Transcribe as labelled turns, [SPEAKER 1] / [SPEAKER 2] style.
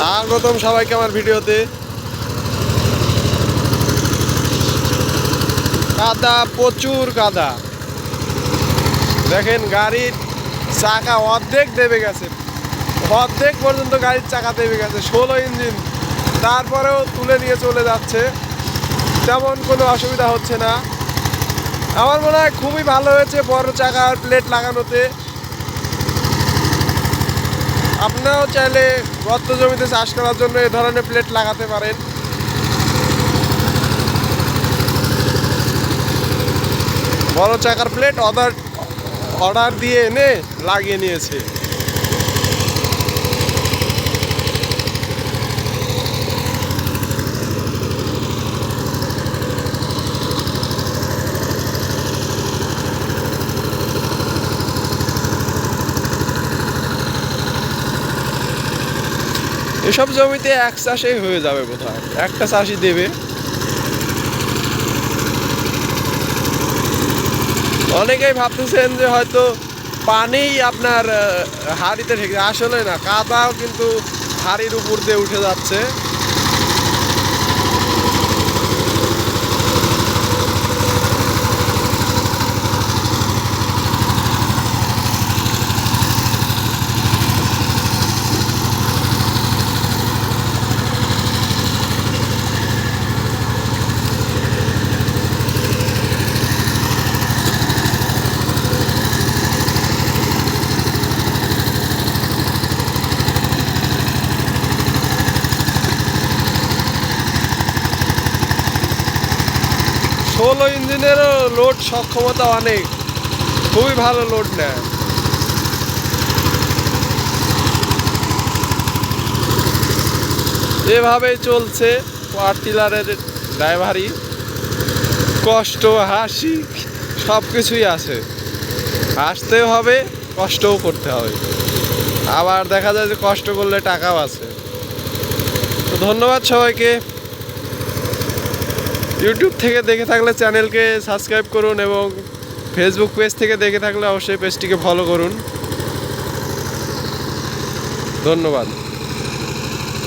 [SPEAKER 1] স্বাগতম সবাইকে আমার ভিডিওতে। কাদা, প্রচুর কাদা। দেখেন গাড়ির চাকা অর্ধেক দেবে গেছে, অর্ধেক পর্যন্ত গাড়ির চাকা দেবে গেছে। 16 ইঞ্জিন, তারপরেও তুলে নিয়ে চলে যাচ্ছে, তেমন কোনো অসুবিধা হচ্ছে না। আমার মনে হয় খুবই ভালো হয়েছে বড় চাকার প্লেট লাগানোতে। আপনারাও চাইলে গর্ত জমিতে চাষ করার জন্য এ ধরনের প্লেট লাগাতে পারেন। বড় চাকার প্লেট অর্ডার দিয়ে এনে লাগিয়ে নিয়েছে। এসব জমিতে এক চাষেই হয়ে যাবে, বোধহয় একটা চাষই দেবে। অনেকেই ভাবতেছেন যে হয়তো পানি আপনার হাড়িতে ঠেকে, আসলে না, কাদাও কিন্তু হাড়ির উপর দিয়ে উঠে যাচ্ছে। ষোলো ইঞ্জিনেরও লোড সক্ষমতা অনেক, খুবই ভালো লোড নেয়। এভাবেই চলছে পাওয়ার টিলারের ড্রাইভারই। কষ্ট, হাসি সব কিছুই আছে। হাসতেও হবে, কষ্টও করতে হবে। আবার দেখা যায় যে কষ্ট করলে টাকাও আছে। তো ধন্যবাদ সবাইকে। ইউটিউব থেকে দেখে থাকলে চ্যানেলকে সাবস্ক্রাইব করুন এবং ফেসবুক পেজ থেকে দেখে থাকলে অবশ্যই পেজটিকে ফলো করুন। ধন্যবাদ।